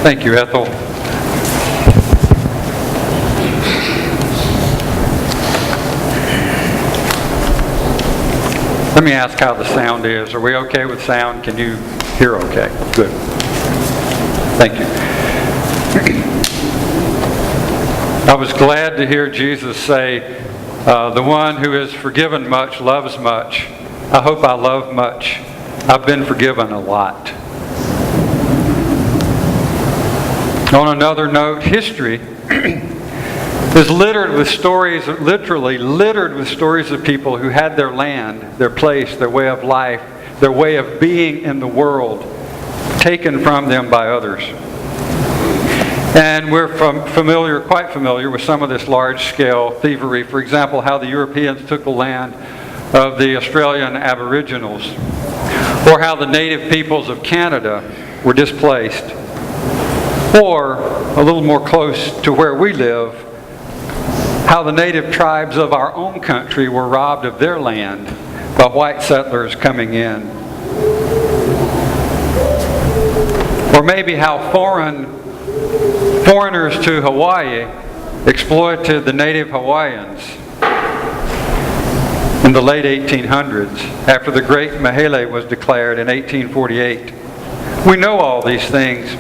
Thank you, Ethel. Let me ask how the sound is. Are we okay with sound? Can you hear okay? Good. Thank you. I was glad to hear Jesus say, the one who is forgiven much loves much. I hope I love much. I've been forgiven a lot. On another note, history is littered with stories, literally littered with stories of people who had their land, their place, their way of life, their way of being in the world taken from them by others. And we're quite familiar with some of this large-scale thievery. For example, how the Europeans took the land of the Australian Aboriginals, or how the native peoples of Canada were displaced, or a little more close to where we live, how the native tribes of our own country were robbed of their land by white settlers coming in. Or maybe how foreigners to Hawaii exploited the native Hawaiians in the late 1800s after the Great Mahele was declared in 1848. We know all these things.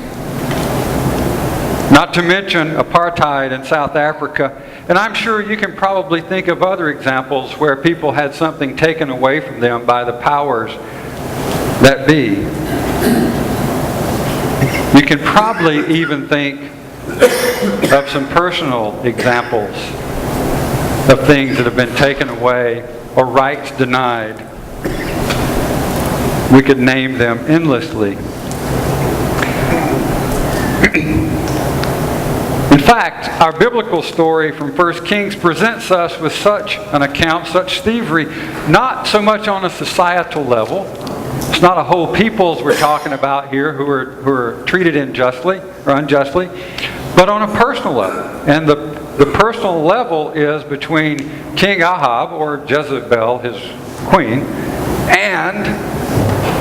Not to mention apartheid in South Africa. And I'm sure you can probably think of other examples where people had something taken away from them by the powers that be. You can probably even think of some personal examples of things that have been taken away or rights denied. We could name them endlessly. In fact, our biblical story from 1 Kings presents us with such an account, such thievery, not so much on a societal level. It's not a whole peoples we're talking about here who are treated unjustly, but on a personal level. And the personal level is between King Ahab, or Jezebel, his queen, and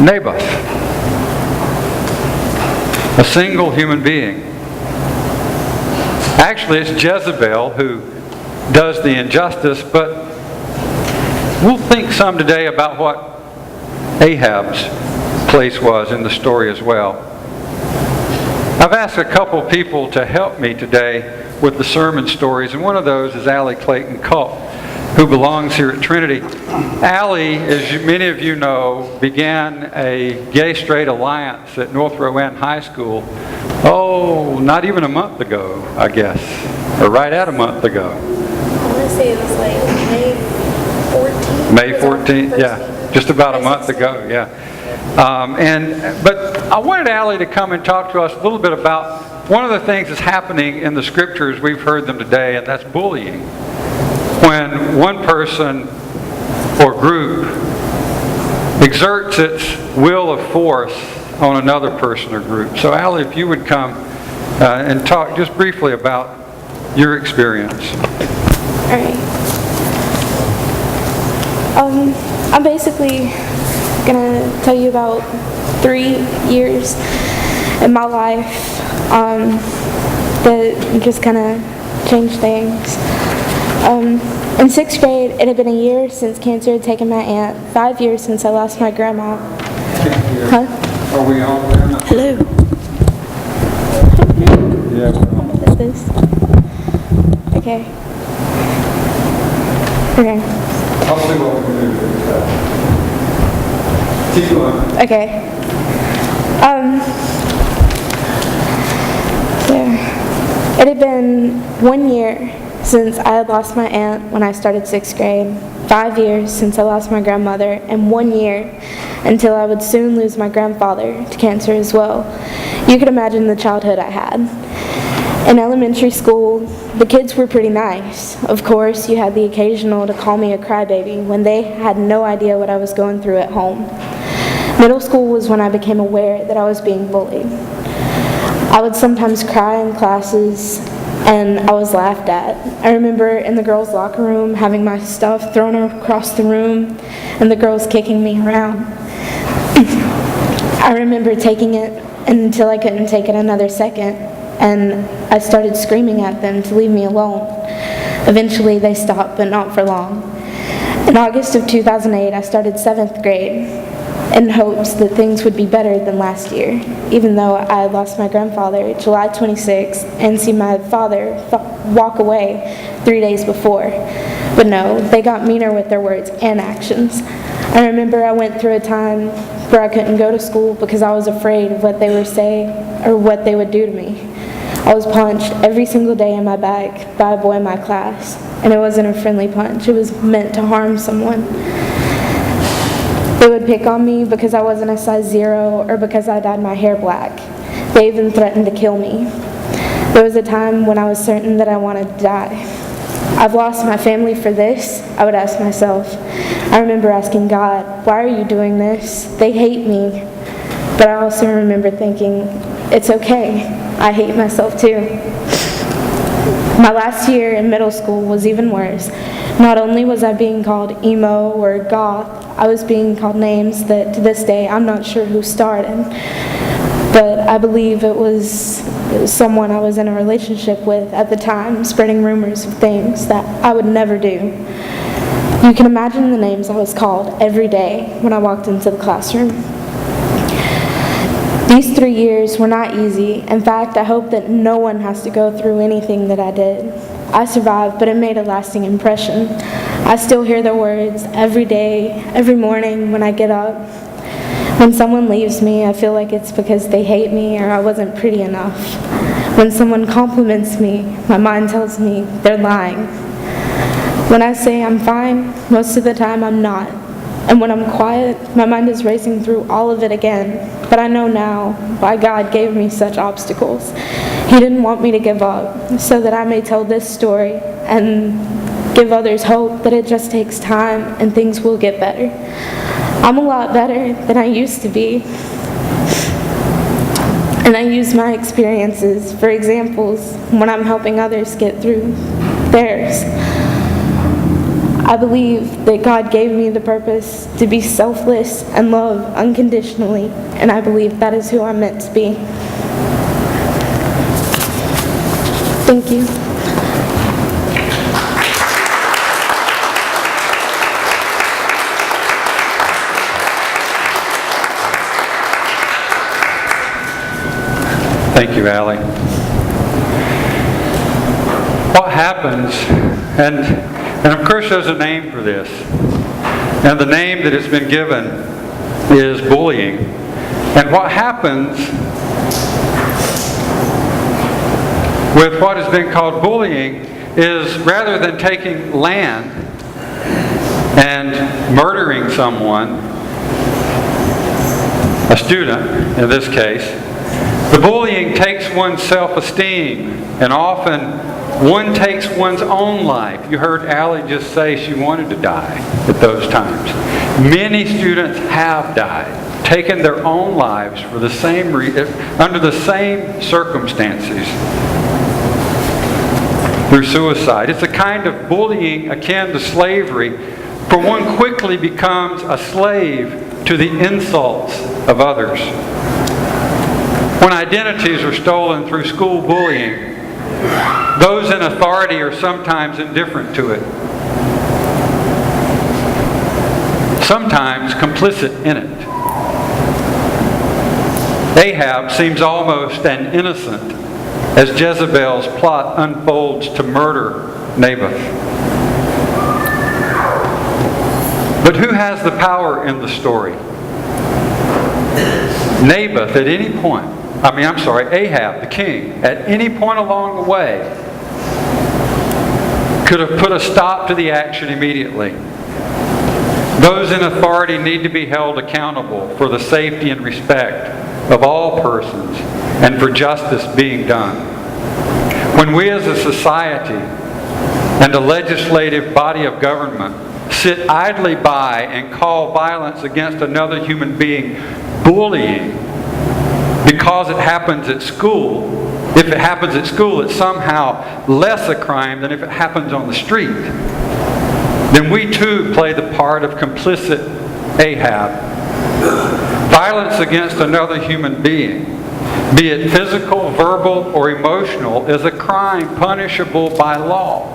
Naboth, a single human being. Actually, it's Jezebel who does the injustice, but we'll think some today about what Ahab's place was in the story as well. I've asked a couple people to help me today with the sermon stories, and one of those is Clayton Culp, who belongs here at Trinity. Allie, as many of you know, began a gay-straight alliance at North Rowan High School, not even a month ago, I guess, or right at a month ago. I want to say it was like May 14th. May 14th, yeah, just about a month ago, yeah. But I wanted Allie to come and talk to us a little bit about one of the things that's happening in the scriptures. We've heard them today, and that's bullying. When one person or group exerts its will of force on another person or group. So Allie, if you would come and talk just briefly about your experience. All right. I'm basically going to tell you about 3 years in my life that just kind of changed things. In 6th grade, it had been a year since cancer had taken my aunt, 5 years since I lost my grandma. Huh? Are we on there now? Hello. Yeah, we're on. What is this? Okay. Okay. I'll see what we can do. Keep going. Okay. It had been 1 year since I had lost my aunt when I started 6th grade, 5 years since I lost my grandmother, and 1 year until I would soon lose my grandfather to cancer as well. You could imagine the childhood I had. In elementary school, the kids were pretty nice. Of course, you had the occasional to call me a crybaby when they had no idea what I was going through at home. Middle school was when I became aware that I was being bullied. I would sometimes cry in classes, and I was laughed at. I remember in the girls' locker room having my stuff thrown across the room and the girls kicking me around. I remember taking it until I couldn't take it another second, and I started screaming at them to leave me alone. Eventually they stopped, but not for long. In August of 2008, I started 7th grade in hopes that things would be better than last year, even though I had lost my grandfather July 26th and seen my father walk away 3 days before. But no, they got meaner with their words and actions. I remember I went through a time where I couldn't go to school because I was afraid of what they would say or what they would do to me. I was punched every single day in my back by a boy in my class, and it wasn't a friendly punch. It was meant to harm someone. They would pick on me because I wasn't a size 0 or because I dyed my hair black. They even threatened to kill me. There was a time when I was certain that I wanted to die. I've lost my family for this, I would ask myself. I remember asking God, why are you doing this? They hate me. But I also remember thinking, it's okay. I hate myself too. My last year in middle school was even worse. Not only was I being called emo or goth, I was being called names that to this day I'm not sure who started. But I believe it was someone I was in a relationship with at the time, spreading rumors of things that I would never do. You can imagine the names I was called every day when I walked into the classroom. These 3 years were not easy. In fact, I hope that no one has to go through anything that I did. I survived, but it made a lasting impression. I still hear their words every day, every morning when I get up. When someone leaves me, I feel like it's because they hate me or I wasn't pretty enough. When someone compliments me, my mind tells me they're lying. When I say I'm fine, most of the time I'm not. And when I'm quiet, my mind is racing through all of it again. But I know now why God gave me such obstacles. He didn't want me to give up, so that I may tell this story and give others hope that it just takes time and things will get better. I'm a lot better than I used to be. And I use my experiences for examples when I'm helping others get through theirs. I believe that God gave me the purpose to be selfless and love unconditionally, and I believe that is who I'm meant to be. Thank you. Thank you, Allie. What happens, and of course there's a name for this, and the name that has been given is bullying. And what happens with what has been called bullying is rather than taking land and murdering someone, a student in this case, the bullying takes one's self-esteem, and often one takes one's own life. You heard Allie just say she wanted to die at those times. Many students have died, taken their own lives for the same under the same circumstances through suicide. It's a kind of bullying akin to slavery, for one quickly becomes a slave to the insults of others. When identities are stolen through school bullying, those in authority are sometimes indifferent to it, sometimes complicit in it. Ahab seems almost an innocent as Jezebel's plot unfolds to murder Naboth. But who has the power in the story? Naboth at any point, Ahab, the king, at any point along the way, could have put a stop to the action immediately. Those in authority need to be held accountable for the safety and respect of all persons and for justice being done. When we as a society and a legislative body of government sit idly by and call violence against another human being bullying, because it happens at school, if it happens at school, it's somehow less a crime than if it happens on the street, then we too play the part of complicit Ahab. Violence against another human being be it physical, verbal, or emotional, is a crime punishable by law.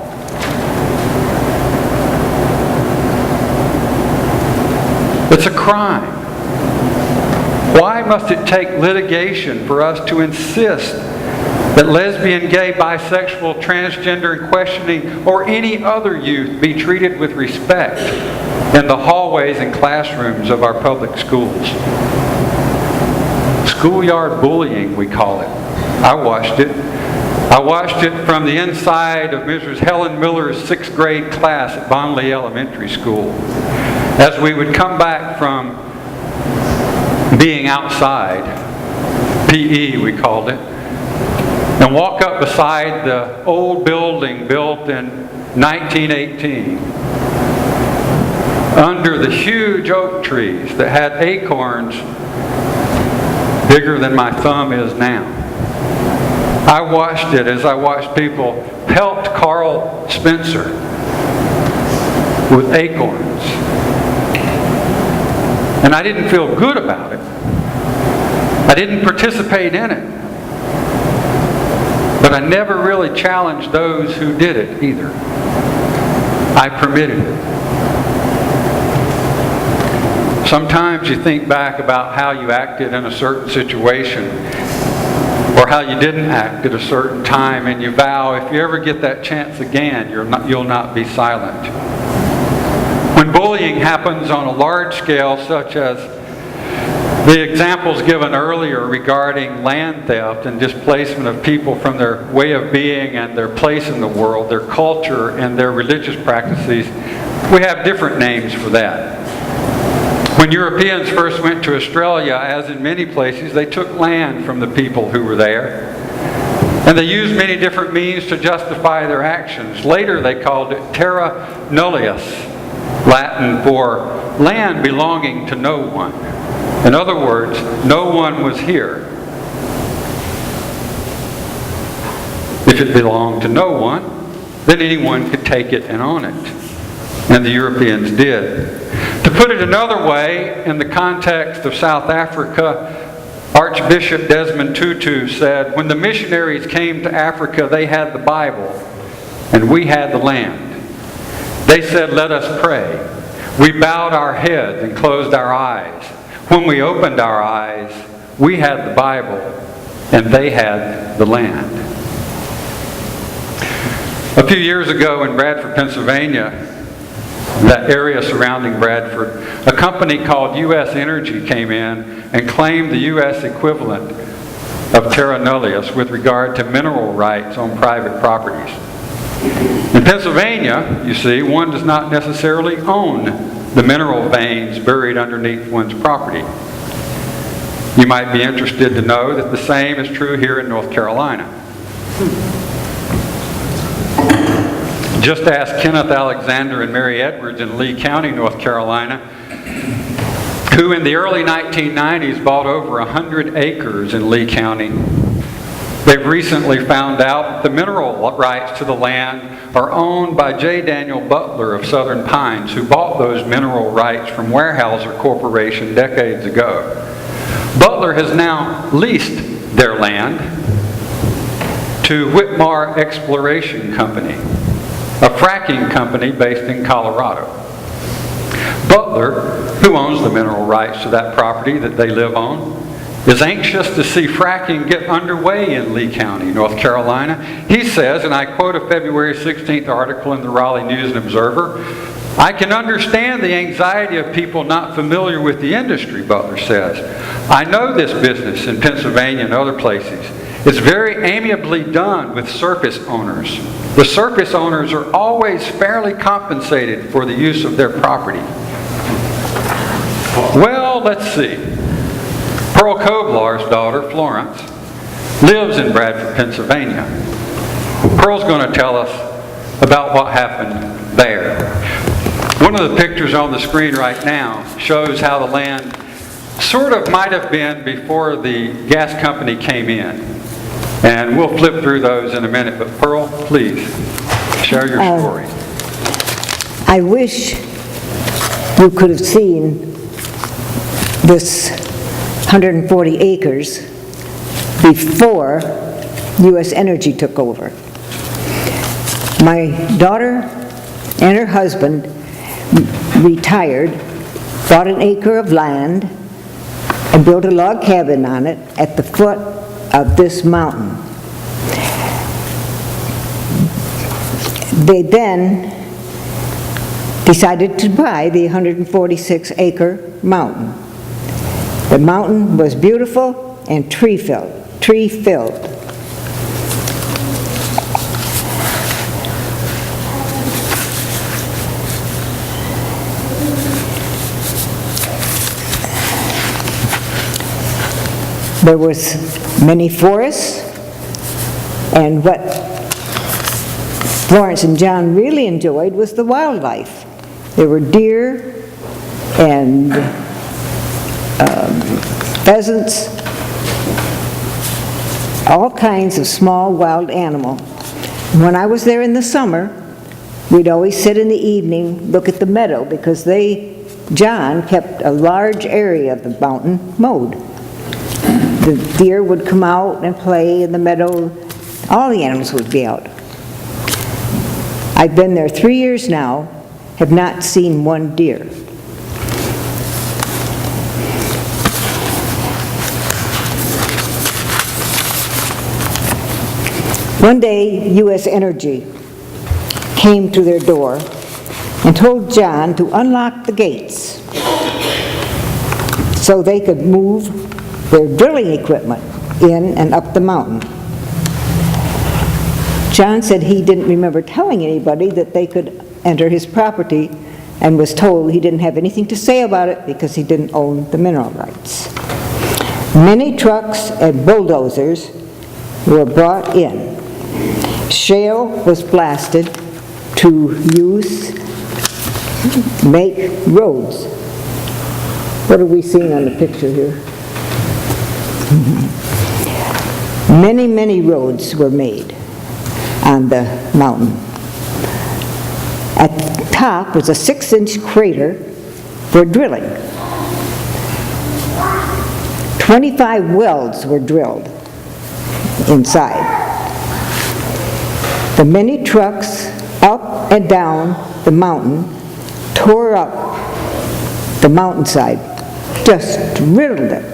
It's a crime. Why must it take litigation for us to insist that lesbian, gay, bisexual, transgender, and questioning, or any other youth be treated with respect in the hallways and classrooms of our public schools? Schoolyard bullying, we call it. I watched it. I watched it from the inside of Mrs. Helen Miller's 6th grade class at Bonnley Elementary School. As we would come back from being outside, PE we called it, and walk up beside the old building built in 1918 under the huge oak trees that had acorns bigger than my thumb is now. I watched it as I watched people pelt Carl Spencer with acorns. And I didn't feel good about it. I didn't participate in it. But I never really challenged those who did it either. I permitted it. Sometimes you think back about how you acted in a certain situation or how you didn't act at a certain time, and you vow if you ever get that chance again, you'll not be silent. When bullying happens on a large scale, such as the examples given earlier regarding land theft and displacement of people from their way of being and their place in the world, their culture and their religious practices, we have different names for that. When Europeans first went to Australia, as in many places, they took land from the people who were there. And they used many different means to justify their actions. Later they called it terra nullius, Latin for land belonging to no one. In other words, no one was here. If it belonged to no one, then anyone could take it and own it. And the Europeans did. To put it another way, in the context of South Africa, Archbishop Desmond Tutu said, when the missionaries came to Africa, they had the Bible, and we had the land. They said, let us pray. We bowed our heads and closed our eyes. When we opened our eyes, we had the Bible, and they had the land. A few years ago in Bradford, Pennsylvania, that area surrounding Bradford, a company called U.S. Energy came in and claimed the U.S. equivalent of terra nullius with regard to mineral rights on private properties. In Pennsylvania, you see, one does not necessarily own the mineral veins buried underneath one's property. You might be interested to know that the same is true here in North Carolina. Just ask Kenneth Alexander and Mary Edwards in Lee County, North Carolina, who in the early 1990s bought over 100 acres in Lee County. They've recently found out that the mineral rights to the land are owned by J. Daniel Butler of Southern Pines, who bought those mineral rights from Weyerhaeuser Corporation decades ago. Butler has now leased their land to Whitmar Exploration Company, a fracking company based in Colorado. Butler, who owns the mineral rights to that property that they live on, is anxious to see fracking get underway in Lee County, North Carolina. He says, and I quote a February 16th article in the Raleigh News and Observer, I can understand the anxiety of people not familiar with the industry, Butler says. I know this business in Pennsylvania and other places. It's very amiably done with surface owners. The surface owners are always fairly compensated for the use of their property. Well, let's see. Pearl Kobylarz's daughter, Florence, lives in Bradford, Pennsylvania. Pearl's going to tell us about what happened there. One of the pictures on the screen right now shows how the land sort of might have been before the gas company came in. And we'll flip through those in a minute. But Pearl, please, share your story. I wish you could have seen this 140 acres before U.S. Energy took over. My daughter and her husband retired, bought an acre of land, and built a log cabin on it at the foot of this mountain. They then decided to buy the 146-acre mountain. The mountain was beautiful and tree-filled. There was many forests, and what Florence and John really enjoyed was the wildlife. There were deer and pheasants, all kinds of small wild animal. When I was there in the summer, we'd always sit in the evening, look at the meadow, because John kept a large area of the mountain mowed. The deer would come out and play in the meadow. All the animals would be out. I've been there 3 years now, have not seen one deer. One day, U.S. Energy came to their door and told John to unlock the gates so they could move their drilling equipment in and up the mountain. John said he didn't remember telling anybody that they could enter his property, and was told he didn't have anything to say about it because he didn't own the mineral rights. Many trucks and bulldozers were brought in. Shale was blasted to make roads. What are we seeing on the picture here? Many, many roads were made on the mountain. At the top was a 6-inch crater for drilling. 25 wells were drilled inside. The many trucks up and down the mountain tore up the mountainside, just riddled it.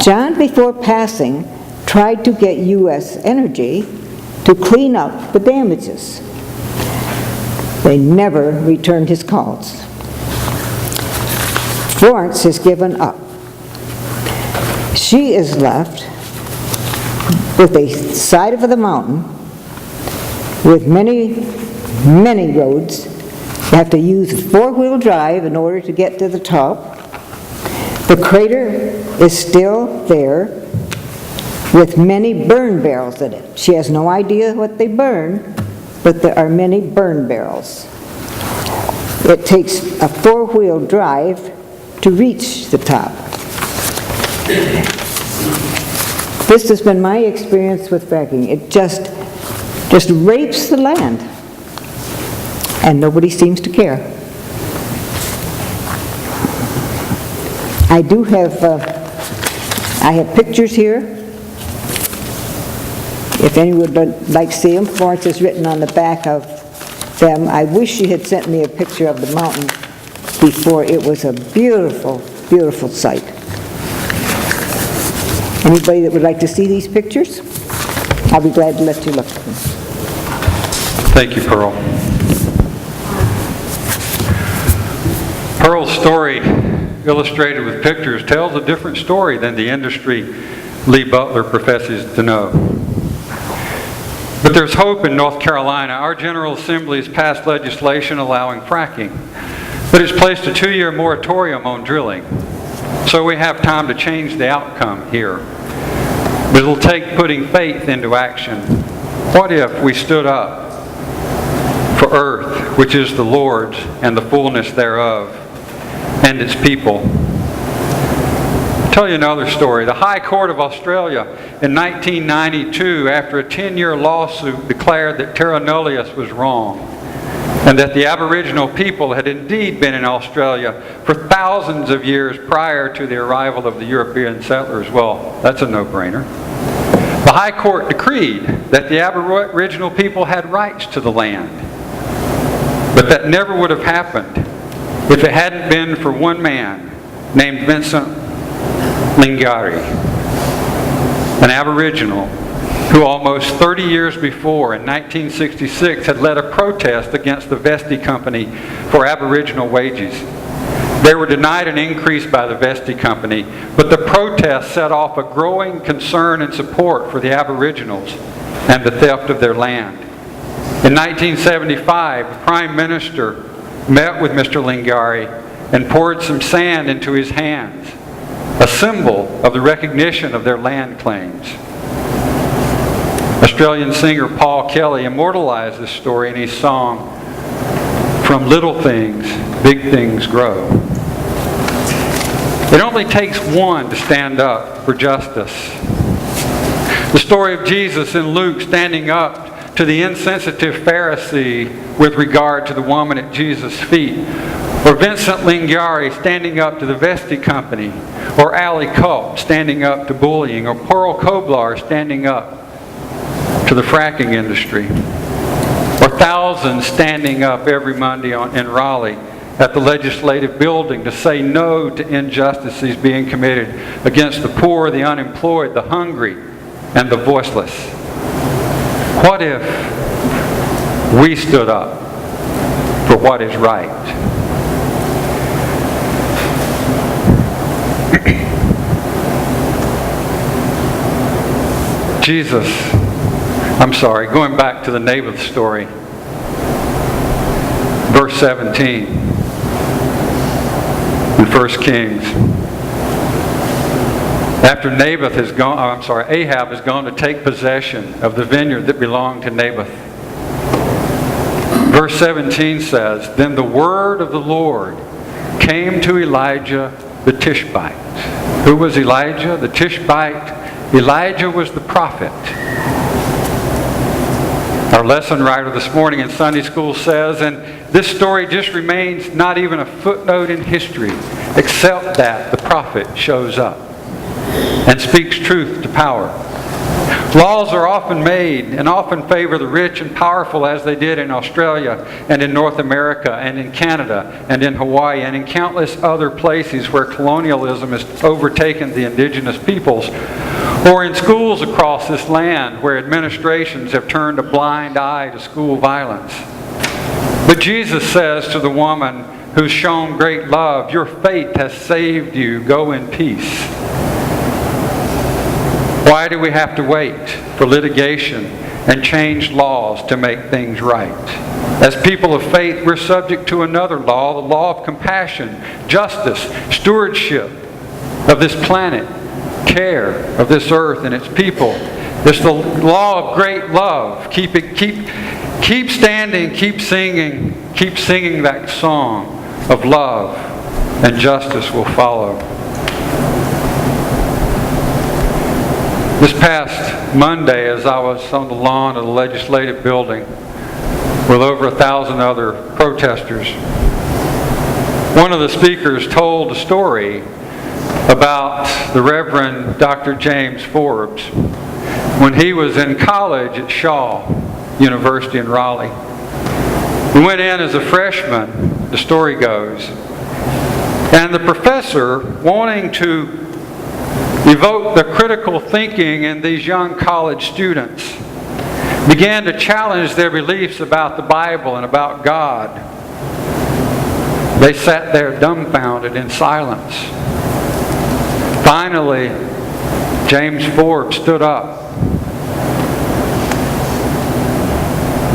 John, before passing, tried to get U.S. Energy to clean up the damages. They never returned his calls. Florence has given up. She is left with the side of the mountain with many, many roads. You have to use a 4-wheel drive in order to get to the top. The crater is still there with many burn barrels in it. She has no idea what they burn, but there are many burn barrels. It takes a 4-wheel drive to reach the top. This has been my experience with fracking. It just rapes the land, and nobody seems to care. I do have, I have pictures here. If anyone would like to see them, Florence has written on the back of them. I wish she had sent me a picture of the mountain before. It was a beautiful, beautiful sight. Anybody that would like to see these pictures? I'll be glad to let you look at them. Thank you, Pearl. Pearl's story, illustrated with pictures, tells a different story than the industry Lee Butler professes to know. But there's hope in North Carolina. Our General Assembly has passed legislation allowing fracking, but it's placed a 2-year moratorium on drilling. So we have time to change the outcome here. But it'll take putting faith into action. What if we stood up for earth, which is the Lord's, and the fullness thereof, and its people? I'll tell you another story. The High Court of Australia in 1992, after a 10-year lawsuit, declared that terra nullius was wrong. and that the Aboriginal people had indeed been in Australia for thousands of years prior to the arrival of the European settlers. Well, that's a no-brainer. The High Court decreed that the Aboriginal people had rights to the land, but that never would have happened if it hadn't been for one man named Vincent Lingiari, an Aboriginal who almost 30 years before, in 1966, had led a protest against the Vesti Company for Aboriginal wages. They were denied an increase by the Vesti Company, but the protest set off a growing concern and support for the Aboriginals and the theft of their land. In 1975, the Prime Minister met with Mr. Lingiari and poured some sand into his hands, a symbol of the recognition of their land claims. Australian singer Paul Kelly immortalized this story in his song, "From Little Things, Big Things Grow." It only takes one to stand up for justice. The story of Jesus in Luke standing up to the insensitive Pharisee with regard to the woman at Jesus' feet, or Vincent Lingiari standing up to the Vesti Company, or Culp standing up to bullying, or poor Kobylarz standing up to the fracking industry, or thousands standing up every Monday in Raleigh at the legislative building to say no to injustices being committed against the poor, the unemployed, the hungry, and the voiceless. What if we stood up for what is right? Going back to the Naboth story, verse 17 in 1 Kings. After Ahab has gone to take possession of the vineyard that belonged to Naboth. Verse 17 says, "Then the word of the Lord came to Elijah the Tishbite." Who was Elijah? The Tishbite. Elijah was the prophet. Our lesson writer this morning in Sunday school says, and this story just remains not even a footnote in history, except that the prophet shows up and speaks truth to power. Laws are often made and often favor the rich and powerful, as they did in Australia and in North America and in Canada and in Hawaii and in countless other places where colonialism has overtaken the indigenous peoples, or in schools across this land where administrations have turned a blind eye to school violence. But Jesus says to the woman who's shown great love, "Your faith has saved you. Go in peace." Why do we have to wait for litigation and change laws to make things right? As people of faith, we're subject to another law, the law of compassion, justice, stewardship of this planet, care of this earth and its people. It's the law of great love. Keep standing, keep singing that song of love, and justice will follow. This past Monday, as I was on the lawn of the legislative building with over 1,000 other protesters, one of the speakers told a story about the Reverend Dr. James Forbes when he was in college at Shaw University in Raleigh. He went in as a freshman, the story goes, and the professor, wanting to evoke the critical thinking in these young college students, began to challenge their beliefs about the Bible and about God. They sat there dumbfounded in silence. Finally, James Forbes stood up.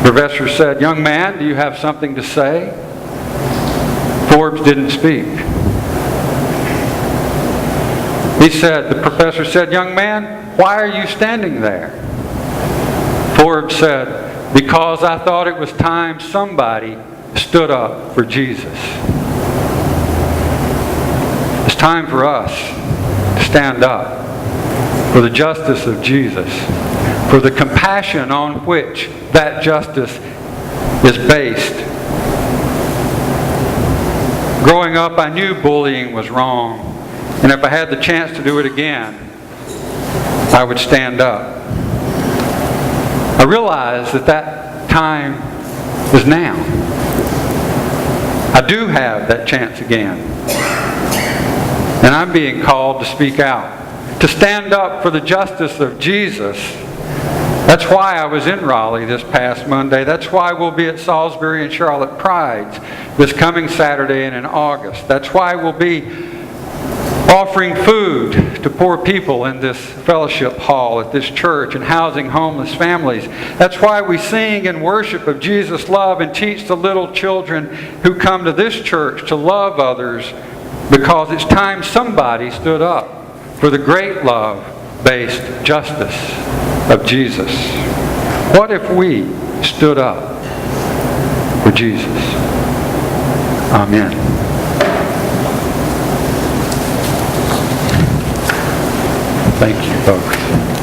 The professor said, "Young man, do you have something to say?" Forbes didn't speak. The professor said, "Young man, why are you standing there?" Forbes said, "Because I thought it was time somebody stood up for Jesus." It's time for us to stand up for the justice of Jesus, for the compassion on which that justice is based, Growing up, I knew bullying was wrong, and if I had the chance to do it again, I would stand up. I realize that that time is now. I do have that chance again. And I'm being called to speak out, to stand up for the justice of Jesus. That's why I was in Raleigh this past Monday. That's why we'll be at Salisbury and Charlotte Prides this coming Saturday and in August. That's why we'll be offering food to poor people in this fellowship hall at this church and housing homeless families. That's why we sing and worship of Jesus' love and teach the little children who come to this church to love others, because it's time somebody stood up for the great love-based justice of Jesus. What if we stood up for Jesus? Amen. Thank you, folks.